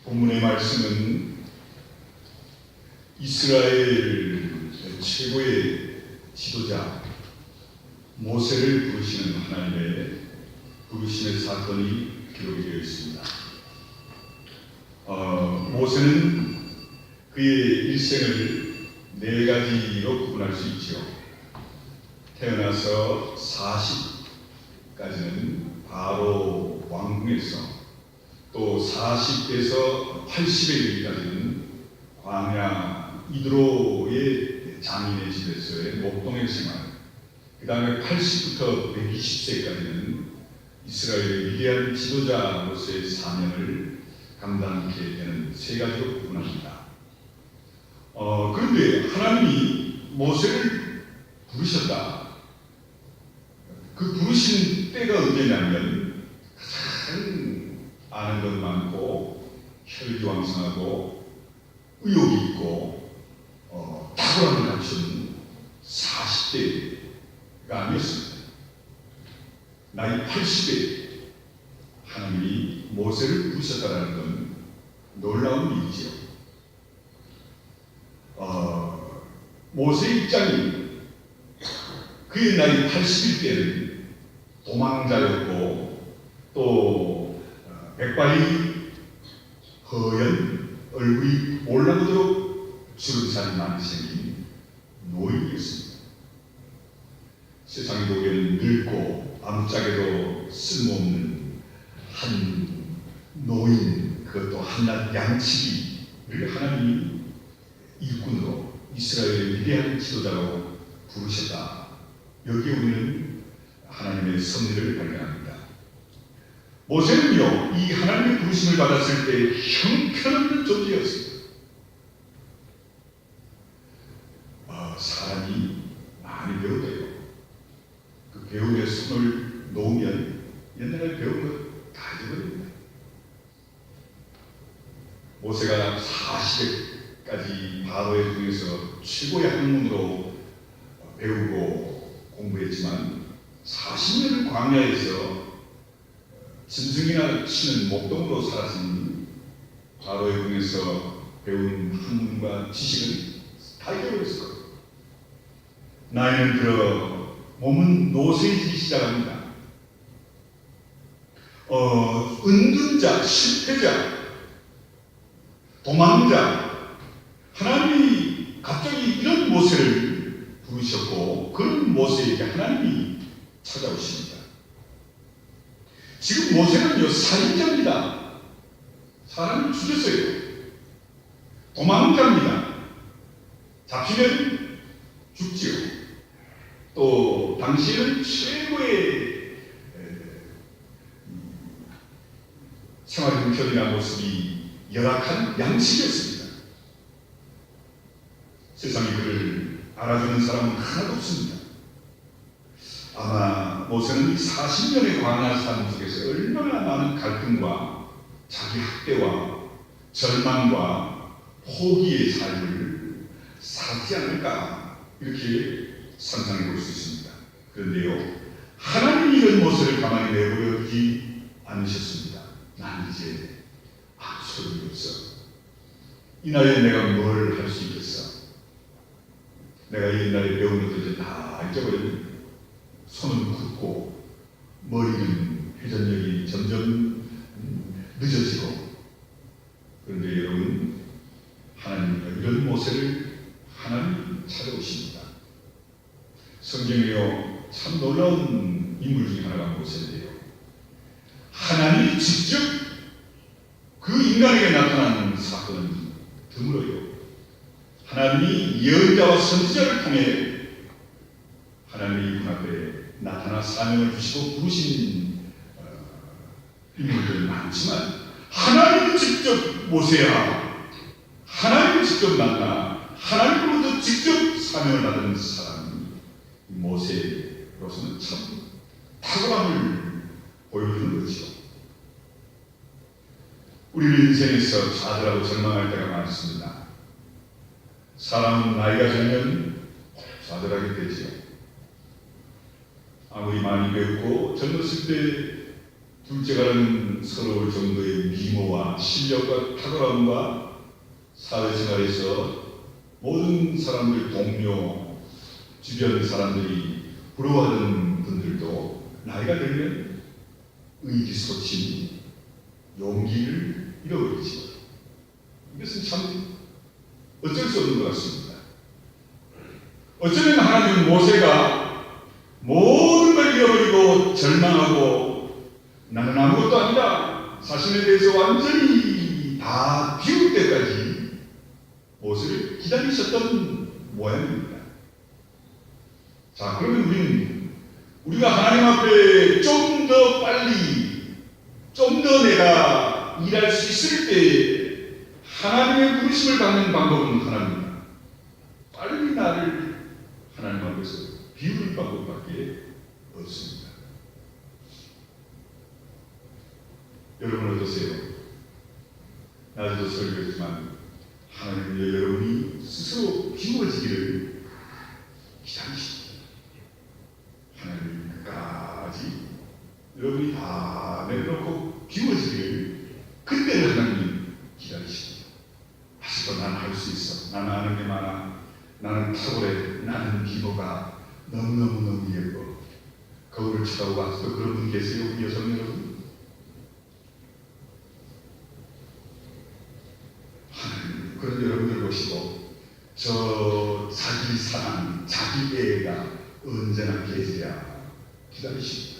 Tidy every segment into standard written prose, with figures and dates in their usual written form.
본문의 말씀은 이스라엘 최고의 지도자 모세를 부르시는 하나님의 부르심의 사건이 기록이 되어 있습니다. 모세는 그의 일생을 네 가지로 구분할 수 있죠. 태어나서 40까지는 바로 왕궁에서, 또 40에서 80에 이르기까지는 광야 이드로의 장인의 집에서의 목동의 생활, 그 다음에 80부터 120세까지는 이스라엘의 위대한 지도자로서의 사명을 감당하게 되는 세 가지로 구분합니다. 그런데 하나님이 모세를 부르셨다. 그 부르신 때가 언제냐면 가장 아는 것 많고 혈기왕성하고 의욕이 있고 탁월함을 갖춘 40대가 아니었습니다. 나이 80에 하나님이 모세를 부르셨다는 건 놀라운 일이죠. 모세의 입장이 그의 나이 80일 때는 도망자였고, 또 백발이 허연 얼굴이 올라오도록 주름살이 많이 생긴 노인이었습니다. 세상이 보기에는 늙고 아무짝에도 쓸모없는 한 노인, 그것도 한낱 양치기를 하나님이 일꾼으로 이스라엘의 위대한 지도자로 부르셨다. 여기에 우리는 하나님의 섭리를 발견합니다. 모세는요, 이 하나님의 부르심을 받았을 때 형편없는 존재였습니다. 사람이 많이 배우대요. 그 배움에 손을 놓으면 옛날에 배운 것 다 잊어버립니다. 모세가 40세까지 바로의 중에서 최고의 학문으로 배우고 공부했지만 40년을 광야에서 짐승이나 치는 목동으로 사라진 바로의 궁에서 배운 학문과 지식은 다 잊어버렸을 거예요. 나이는 들어 몸은 노쇠해지기 시작합니다. 은둔자, 실패자, 도망자, 하나님이 갑자기 이런 모세를 부르셨고, 그런 모세에게 하나님이 찾아오십니다. 지금 모세는요, 살인자입니다. 사람을 죽였어요. 도망자입니다. 잡히면 죽지요. 또 당시에는 최고의 생활 형편이나 모습이 열악한 양식이었습니다. 세상에 그를 알아주는 사람은 하나도 없습니다. 아마 모세는 이 40년의 광야 삶 속에서 얼마나 많은 갈등과 자기 학대와 절망과 포기의 삶을 살지 않을까, 이렇게 상상해 볼 수 있습니다. 그런데요, 하나님이 이런 모세를 가만히 내버려 두지 않으셨습니다. 난 이제 아무 소용이 없어. 이 나이에 내가 뭘 할 수 있겠어? 내가 옛날에 배운 것도 이제 다 잊어버렸는데, 손은 굳고 머리는 회전력이 점점 늦어지고. 그런데 여러분, 하나님은 이런 모세를 하나님 찾아오십니다. 성경에요, 참 놀라운 인물 중에 하나가 모세인데요, 하나님이 직접 그 인간에게 나타난 사건은 드물어요. 하나님이 예언자와 선지자를 통해 하나님의 이분 앞에 나타나 사명을 주시고 부르신 인물들이 많지만, 하나님은 직접 모세야, 하나님은 직접 나타나 하나님으로부터 직접 사명을 받은 사람이 모세로서는 참 탁월함을 보여주는 것이죠. 우리 인생에서 좌절하고 절망할 때가 많습니다. 사람은 나이가 들면 좌절하게 되지요. 아무리 많이 배웠고 젊었을 때 둘째가는 서로 정도의 미모와 실력과 탁월함과 사회생활에서 모든 사람들, 동료, 주변 사람들이 부러워하는 분들도 나이가 들면 의기소침, 용기를 잃어버리죠. 이것은 참 어쩔 수 없는 것 같습니다. 어쩌면 하나님은 모세가 모든 걸 잃어버리고 절망하고 나는 아무것도 아니다, 자신에 대해서 완전히 다 비울 때까지 모세를 기다리셨던 모양입니다. 자, 그러면 우리가 하나님 앞에 좀 더 빨리, 좀 더 내가 일할 수 있을 때 하나님의 부르심을 받는 방법은 하나입니다. 빨리 나를 하나님 앞에서 비우는 방법밖에 없습니다. 여러분 어떠세요? 나도 설교했지만 하나님은 여러분이 스스로 비워지기를 기다리십니다. 하나님 끝까지 여러분이 다 내려놓고 비워지기를 그때를 하나님 기다리십니다. 아직도 난 할 수 있어. 나는 아는 게 많아. 나는 탁월해. 나는 미모가 너무너무 예뻐. 거울을 쳐다보고 아직도 그런 분 계세요? 우리 여성 여러분? 하나님 그런 여러분들 보시고 저 자기 사랑, 자기 애가 언제나 계세야 기다리십니다.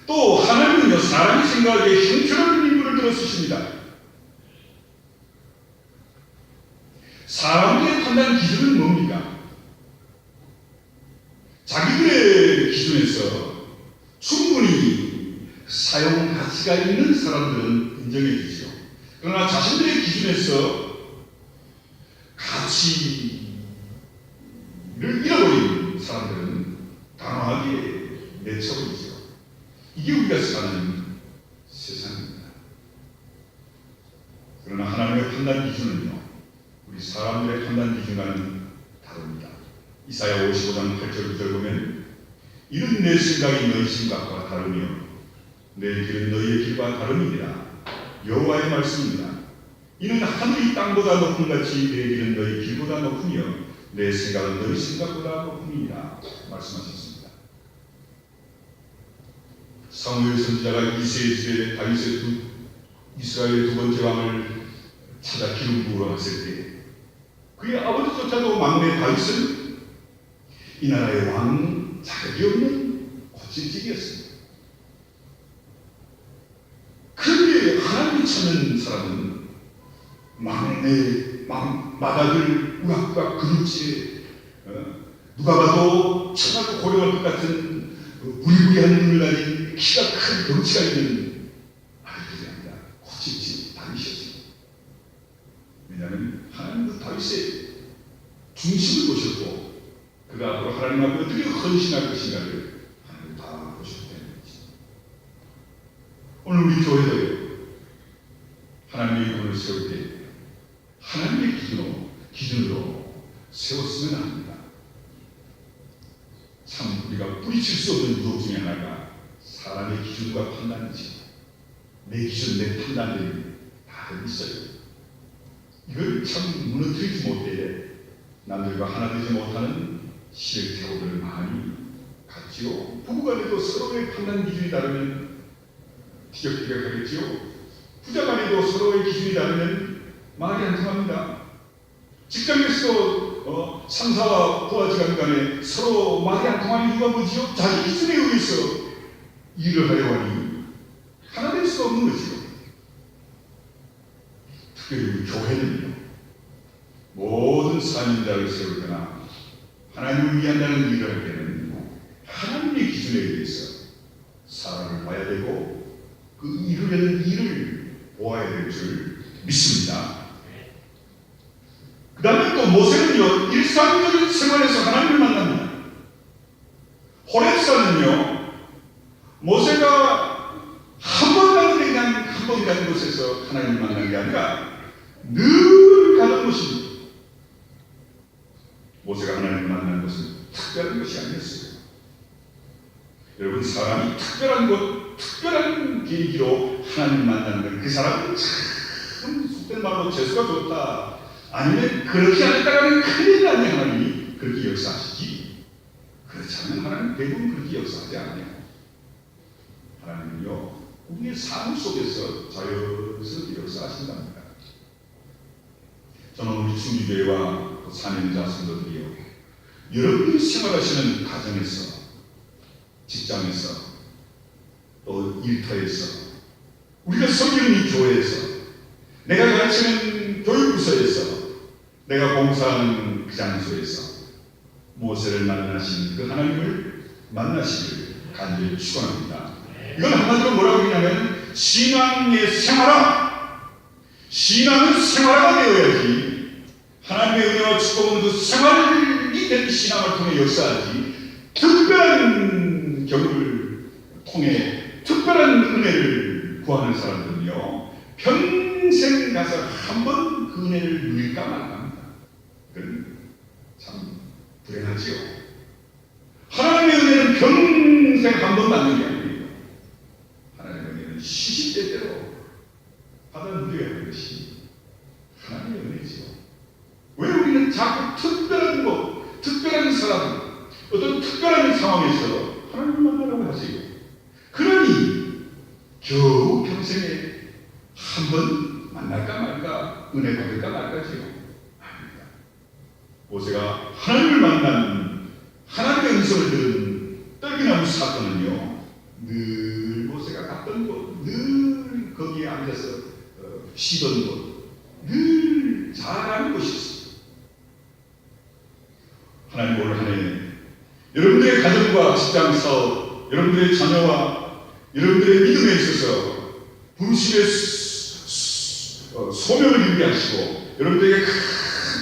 또 하나님은요, 사람이 생각하기에 형편없는 인물을 들어쓰십니다. 사람들의 판단 기준은 뭡니까? 자기들의 기준에서 충분히 사용 가치가 있는 사람들은 인정해 주죠. 그러나 자신들의 기준에서 가치를 잃어버린 사람들은 단호하게 내쳐버리죠. 이게 우리가 사는 세상입니다. 그러나 하나님의 판단 기준은요, 우리 사람들의 판단 기준과는 다릅니다. 이사야 55장 8절 9절 보면 이는 내 생각이 너희 생각과 다르며 내 길은 너희의 길과 다름이니라. 여호와의 말씀입니다. 이는 하늘이 땅보다 높은 같이 내 길은 너희 길보다 높으며 내 생각은 너희 생각보다 높음이니라 말씀하셨습니다. 사무엘 선지자가 이새의 집에 다윗의 이스라엘의 두 번째 왕을 찾아 기름 부으러 갔을 때 그의 아버지조차도 막내 다윗은 이 나라의 왕 자격이 없는 고칠직이었습니다. 그런데 하나님이 찾는 사람은 막내 마다들 우락부락 근육질에 누가 봐도 천하고 고령할 것 같은 부리부리한 눈을 가진 키가 큰 덩치가 있는 아이들이 아니라 고칠직 다윗이었습니다. 왜냐하면 하나님은 다윗의 중심을 보셨고 그가 앞으로 하나님 앞에 어떻게 헌신할 것인가를 하나님 다 보셨기 때문이죠. 오늘 우리 교회도요, 하나님의 이름을 세울 때 하나님의 기준으로 세웠으면 합니다. 참 우리가 뿌리칠 수 없는 유혹 중에 하나가 사람의 기준과 판단이지. 내 기준, 내 판단들이 다들 있어요. 이걸 참 무너뜨리지 못해 남들과 하나 되지 못하는 실태고를 많이 갖지요. 부부가 돼도 서로의 판단 기준이 다르면 티격태격하겠지요. 부자 간에도 서로의 기준이 다르면 말이 안 통합니다. 직장에서도 상사와 부하지간 간에 서로 말이 안 통하는 이유가 뭐지요? 자기 기준에 의해서 일을 하려 하니 하나 될 수가 없는 거지요. 특별히 교회는요, 모든 사명자를 세울 때나 하나님을 위한다는 일을 할 때는 하나님의 기준에 의해서 사람을 봐야 되고 그 이루려는 일을 보아야 될 줄 믿습니다. 그 다음에 또 모세는요, 일상적인 생활에서 하나님을 만납니다. 호렙산은요, 모세가 한 번 가는 데 그냥 한 번 가는 곳에서 하나님을 만난 게 아니라 늘 가는 곳입니다. 모세가 하나님을 만난 것은 특별한 것이 아니었어요. 여러분, 사람이 특별한 곳, 특별한 계기로 하나님 만나는 건 그 사람은 참 속된 말로 재수가 좋다, 아니면 그렇게 안 했다가는 큰일 나니 하나님이 그렇게 역사하시지, 그렇지 않으면 하나님 대부분 그렇게 역사하지 않아요. 하나님은요, 우리의 삶 속에서 자연스럽게 역사하신답니다. 저는 우리 충주교회와 사명자 성도들이요, 여러분이 생활하시는 가정에서, 직장에서, 또 일터에서, 우리가 섬기는 이 교회에서, 내가 가르치는 교육부서에서, 내가 봉사하는 그 장소에서 모세를 만나신 그 하나님을 만나시길 간절히 축원합니다. 이건 한마디로 뭐라고 하냐면 신앙의 생활화, 신앙은 생활화가 되어야지 하나님의 은혜와 축복은 그 생활이 된 신앙을 통해 역사하지, 특별한 경우를 통해 특별한 은혜를 구하는 사람들은요, 평생 가서 한 번 그 은혜를 누릴까 말까합니다. 그건 참 불행하지요. 하나님의 은혜는 평생 한 번 받는 게 아니에요. 하나님의 은혜는 시시때때로 받아 누려야 하는 것이 하나님의 은혜지요. 왜 우리는 자꾸 특별한 것, 특별한 사람, 어떤 특별한 상황에서 하나님을 만나라고 하세요? 그러니 겨우 평생에 한 번 만날까 말까, 은혜 받을까 말까지요? 아닙니다. 모세가 하나님을 만난, 하나님의 음성을 들은 떨기나무 사건은요, 늘 모세가 갔던 곳, 늘 거기에 앉아서 쉬던 곳, 늘 잘하는 곳이었습니다. 하나님 오늘 한 해 여러분들의 가정과 직장 사업, 여러분들의 자녀와 여러분들의 믿음에 있어서 부르심의 소명을 이루게 하시고 여러분들에게 큰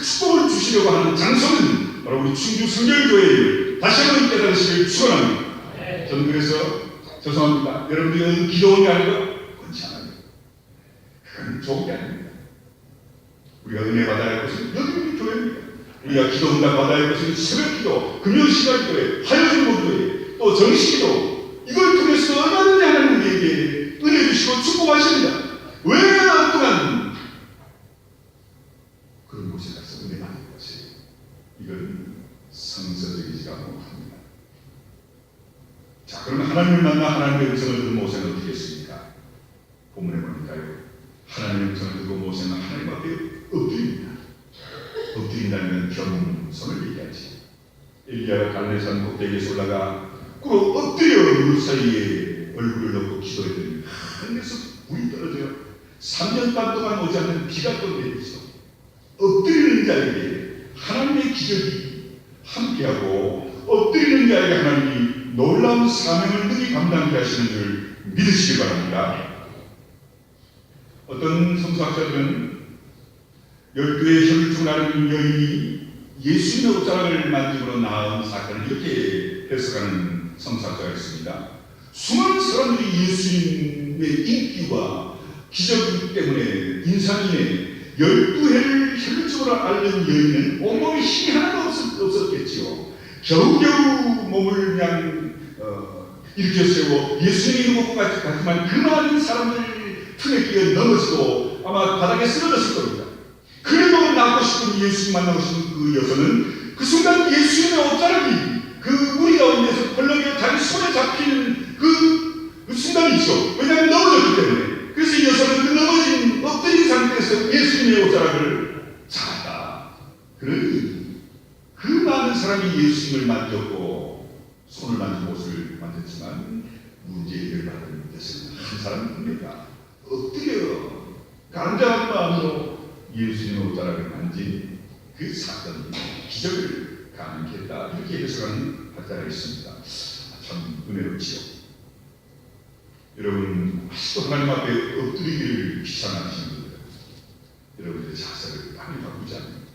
축복을 주시려고 하는 장소는 바로 우리 충주 성결교회를 다시 한번 깨달으시길 축원합니다. 저는 그래서 죄송합니다, 여러분들이 기도원 게 아니라 그렇지 않아요. 그건 좋은 게 아닙니다. 우리가 은혜 받아야 할 것은 여기 우리 교회입니다. 우리가 기도 응답 받아야 할 것은 새벽기도, 금요시간교회, 화요일목교회, 또 정식기도, 이걸 통해서 얼마든지 하나님 우리에게 은혜 주시고 축복하십니다. 왜 또한 그런 곳에 가서 은혜 받는 것이, 이건 성서적이지가 못합니다. 자, 그러면 하나님을 만나 하나님의 음성을 듣는 모세는 어떻게 했습니까? 본문에 보니까요, 하나님의 음성을 듣고 모세는 하나님 앞에 엎드립니다. 엎드린다면 겸손을 얘기하지. 엘리야가 갈멜산 꼭대기에서 올라가 꿇어 엎드려 물 사이에 얼굴을 넣고 기도했더니 하늘에서 불이 떨어져요. 3년 반 동안 오지 않는 비가 떨어지면서 엎드리는 자에게 하나님의 기적이 함께하고, 엎드리는 자에게 하나님이 놀라운 사명을 능히 감당케 하시는 줄 믿으시기 바랍니다. 어떤 성서학자들은 12의 혈중을 하는 여인이 예수님의 옷자락을 만지고 나은 사건을 이렇게 해석하는 성서학자가 있습니다. 수많은 사람들이 예수님의 인기와 기적 때문에 인상인의 12해를 혈중으로 앓는 여인은 온몸에 힘이 하나도 없었겠지요. 겨우겨우 몸을 그냥 일으켜 세워 예수님이 이루고 같지만 그 많은 사람들 틈에 끼어 넘어지고 아마 바닥에 쓰러졌을 겁니다. 그래도 낳고 싶은 예수님 만나고 싶은 그 여성은 그 순간 예수님의 옷자락이 그 무리 가운데서 벌렁여 자기 손에 잡히는 그 순간이 있죠. 왜냐하면 넘어졌기 때문에. 그래서 이 여성은 그 넘어진 엎드린 상태에서 예수님의 옷자락을 잡았다. 그러니 그 많은 사람이 예수님을 만졌고 손을 만지고 옷을 만졌지만 문제 해결받은 것은 한 사람입니다. 엎드려 간절한 마음으로 예수님의 옷자락을 만진 그 사건이 기적을 가능케 했다. 이렇게 해석하는 학자가 있습니다. 참 은혜롭지요. 여러분, 아직도 하나님 앞에 엎드리기를 귀찮아하시는 분들, 여러분들의 자세를 많이 바꾸지 않습니다.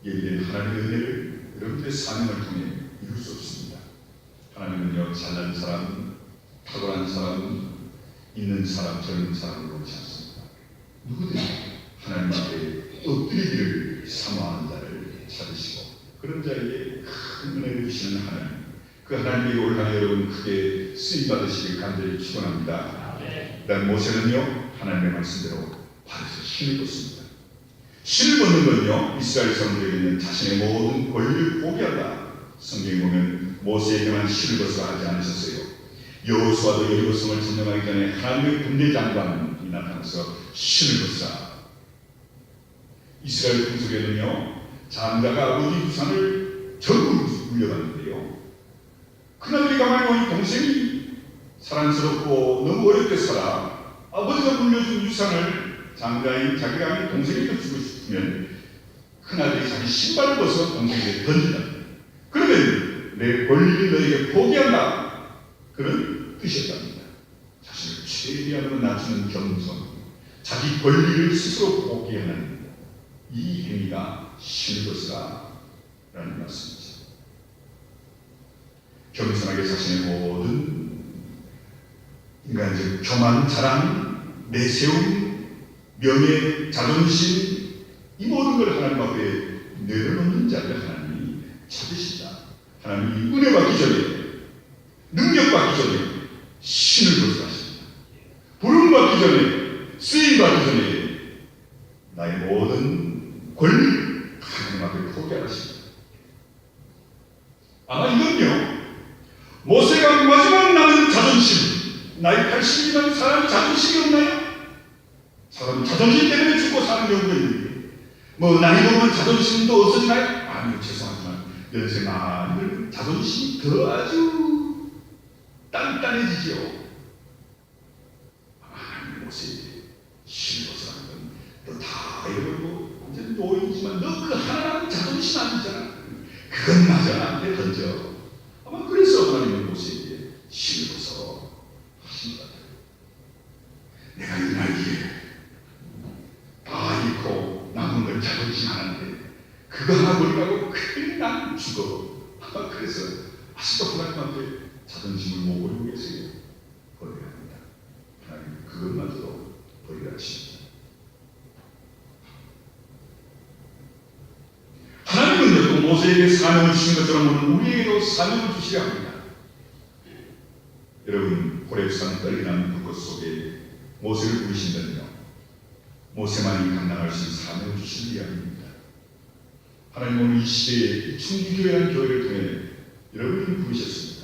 예비된 하나님의 은혜를 여러분들의 사명을 통해 이룰 수 없습니다. 하나님은요, 잘난 사람, 탁월한 사람, 있는 사람, 젊은 사람을 놓지 않습니다. 누구든지 하나님 앞에 엎드리기를 사모하는 자를 찾으시고 그런 자에게 큰 은혜를 주시는 하나님, 그 하나님의 올 한해 여러분 크게 쓰임받으시길 간절히 축원합니다. 일단 모세는요 하나님의 말씀대로 발에서 신을 벗습니다. 신을 벗는 건요 이스라엘 사람들에게는 자신의 모든 권리를 포기한다. 성경에 보면 모세에게만 신을 벗어 하지 않으셨어요. 여호수아도 여리고성을 점령하기 전에 하나님의 군대 장관이 나타나서 신을 벗으라. 이스라엘 풍속에는요 장자가 아버지 유산을 전부 물려받는데요. 그나저나 가만히 보니 동생이 사랑스럽고 너무 어렵게 살아 아버지가 물려준 유산을 장자인 자기가 아닌 동생에게 주고 싶으면 큰아들이 자기 신발을 벗어 동생에게 던진다. 그러면 내 권리를 너에게 포기한다. 그런 뜻이었답니다. 자신을 최대한으로 낮추는 겸손, 자기 권리를 스스로 포기하는 이 행위가 신을 벗으라 라는 말씀이죠. 겸손하게 자신의 모든 인간적 교만, 자랑, 내세움, 명예, 자존심 이 모든 걸 하나님 앞에 내려놓는 자를 하나님이 찾으신다. 하나님이 은혜 받기 전에 능력 받기 전에 신을 벗어나십니다. 부름 받기 전에 쓰임 받기 전에 나의 모든 권리 하나님 앞에 포기하십니다. 아마 이건요 모세가 마지막 남은 자존심, 나이 80이면 사람이 자존심이 없나요? 사람 자존심 때문에 죽고 사는 경우가 있는데 뭐 나이 먹으면 자존심도 없어지나요? 아니요, 죄송하지만 연세 많으면 자존심이 더 아주 단단해지지요. 하나님 모세에게 신을 벗어나는 건 너 다 잃어버리고 이제 노인이지만 너 그 하나라는 자존심 아니잖아. 그건 맞아 나한테 던져. 아마 그래서 하나님은 모세에게 신을 벗어 하신 것 같아요. 내가 이 나이에 다 잃고 남은 건 자존심 하나인데 그거 하나 버리라고 큰일 난 죽어. 아마 그래서 아직도 하나님 앞에 자존심을 못 버리고 계세요. 버려야 합니다. 하나님 그것마저도 버리라 하십니다. 하나님은 또 모세에게 사명을 주신 것처럼 우리에게도 사명을 주시려 합니다. 여러분 호렙산 떨리는 불꽃 속에 모세를 부르신다면요 모세만이 감당할 수 있는 사명을 주시려 합니다. 하나님은 이 시대에 충기교회라는 교회를 통해 여러분을 부르셨습니다.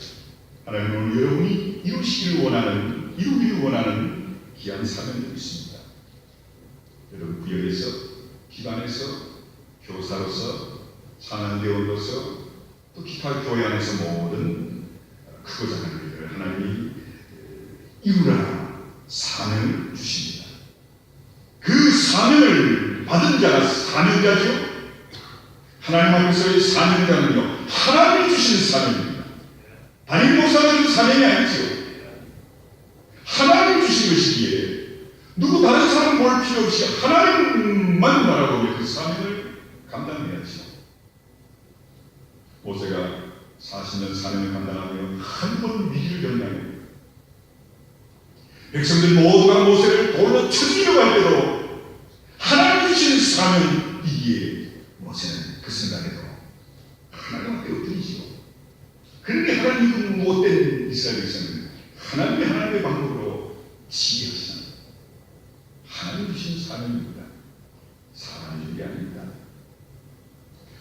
하나님은 오늘 여러분이 이루기를 원하는 귀한 사명이 있습니다. 여러분 구역에서, 기관에서, 교사로서, 산안대원으로서, 또 기타 교회 안에서 모든 크고 작은 일들을 하나님이 이루라 사명을 주십니다. 그 사명을 받은 자가 사명자죠. 하나님 앞에서의 사명자는요 하나님이 주시는 사명입니다. 담임 목사가 준 사명이 아니죠. 하나님이 주신 것이기에 누구 다른 사람 볼 필요 없이 하나님만 바라보며 그 사명을 감당해야죠. 모세가 40년 사명을 감당하며 한 번 위기를 겪나요? 백성들 모두가 모세를 돌로 쳐주려고 할 때도 하나님 주신 사명이기에 모세는 그 순간에도 하나님 앞에 엎드리지요. 그런데 하나님이 그 못된 이스라엘 백성은 하나님의 방법으로 지혜하시는 하나님 주신 사명입니다. 사람이 준게 아닙니다.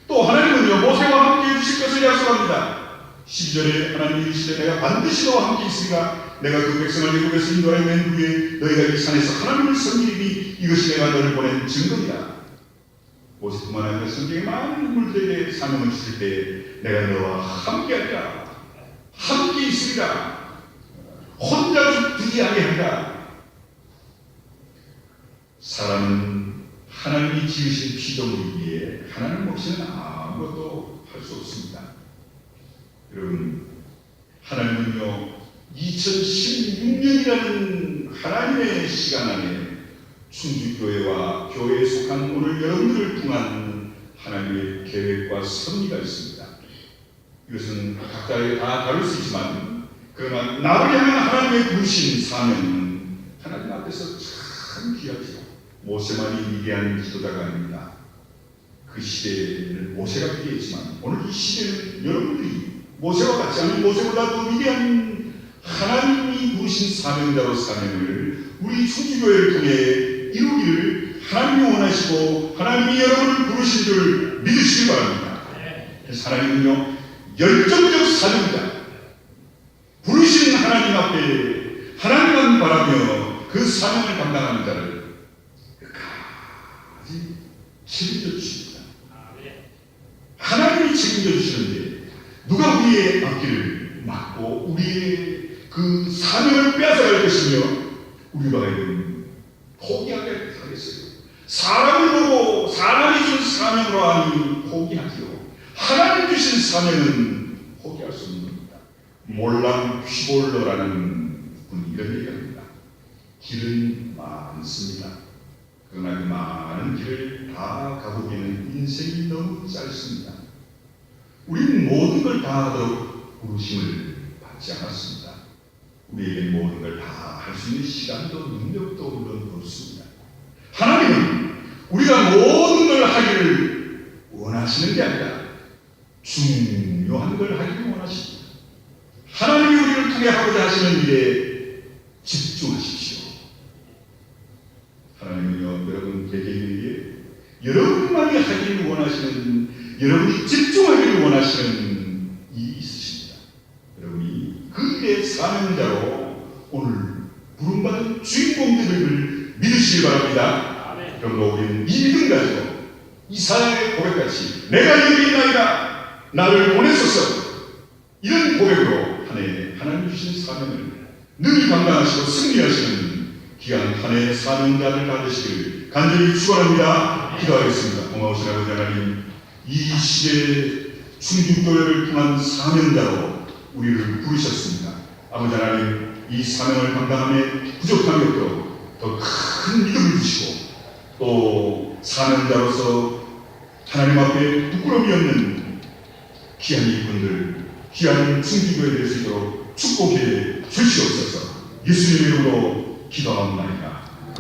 또 하나님은요 모세와 함께 해주실 것을 약속합니다. 12절에 하나님이 이르시되 내가 반드시 너와 함께 있으리라. 내가 그 백성을 애굽에서 인도하여 낸 후에 너희가 이 산에서 하나님을 섬기리니 이것이 내가 너를 보낸 증거이다. 모세뿐만 아니라 성경에 많은 인물들에게 사명을 주실 때 내가 너와 함께하리라. 함께 있으리라. 혼자 두지 아니하리라. 사람은 하나님이 지으신 피조물이기에 하나님 없이는 아무것도 할 수 없습니다. 여러분 하나님은요 2016년이라는 하나님의 시간 안에 충주교회와 교회에 속한 오늘 여러분들을 통한 하나님의 계획과 섭리가 있습니다. 이것은 각자에게 다 다를 수 있지만 그러나 나를 향한 하나님의 부르신 사명은 하나님 앞에서 참 귀하죠. 모세만이 위대한 지도자가 아닙니다. 그 시대에는 모세가 위대했지만 오늘 이 시대는 여러분들이 모세와 같이, 아니 모세보다 더 위대한 하나님이 부르신 사명자로 사명을 우리 청주교회를 통해 이루기를 하나님이 원하시고 하나님이 여러분을 부르신 줄 믿으시기 바랍니다. 그래서 하나님은요, 열정적 사명자, 부르신 하나님 앞에 하나님만 바라며 그 사명을 감당하는 자를 끝까지 책임져 주십니다. 하나님이 책임져 주시는데 누가 우리의 앞길을 막고 우리의 그 사명을 빼앗아갈 것이며 우리가 포기하게 하겠어요. 사람을 보고 사람이 준 사명으로 하니 포기하지요. 하나님 주신 사명은 포기할 수 없는 겁니다. 몰랑 휘볼러라는 분이 이런 얘기합니다. 길은 많습니다. 그러나 그 많은 길을 다 가보기에는 인생이 너무 짧습니다. 우리는 모든 걸 다 하도록 부르심을 받지 않았습니다. 우리에게 모든 걸 다 할 수 있는 시간도 능력도 물론 없습니다. 하나님은 우리가 모든 걸 하기를 원하시는 게 아니라 중요한 걸 하기를 원하십니다. 하나님이 우리를 통해 하고자 하시는 일에 집중하십시오. 하나님은요, 여러분 개개인에게 여러분만이 하기를 원하시는, 여러분이 집중하기를 원하시는 일이 있으십니다. 여러분이 그 일의 사명자로 오늘 부름받은 주인공들을 믿으시기 바랍니다. 그러므로 우리는 이 믿음 가지고 이사야의 고백같이 내가 여기 있나이다 나를 보내소서, 이런 고백으로 한 해 하나님 주신 사명을 늘 감당하시고 승리하시는 귀한 한 해 사명자를 받으시길 간절히 축원합니다. 기도하겠습니다. 고마우신 아버지 하나님, 이 시대의 충주교회를 통한 사명자로 우리를 부르셨습니다. 아버지 하나님, 이 사명을 감당함에 부족함이 없도록 더 큰 믿음을 주시고 또 사명자로서 하나님 앞에 부끄러움이 없는 귀한 이분들, 귀한 충주교회 될 수 있도록 축복해 주시옵소서. 예수님의 이름으로 기도하옵나이다.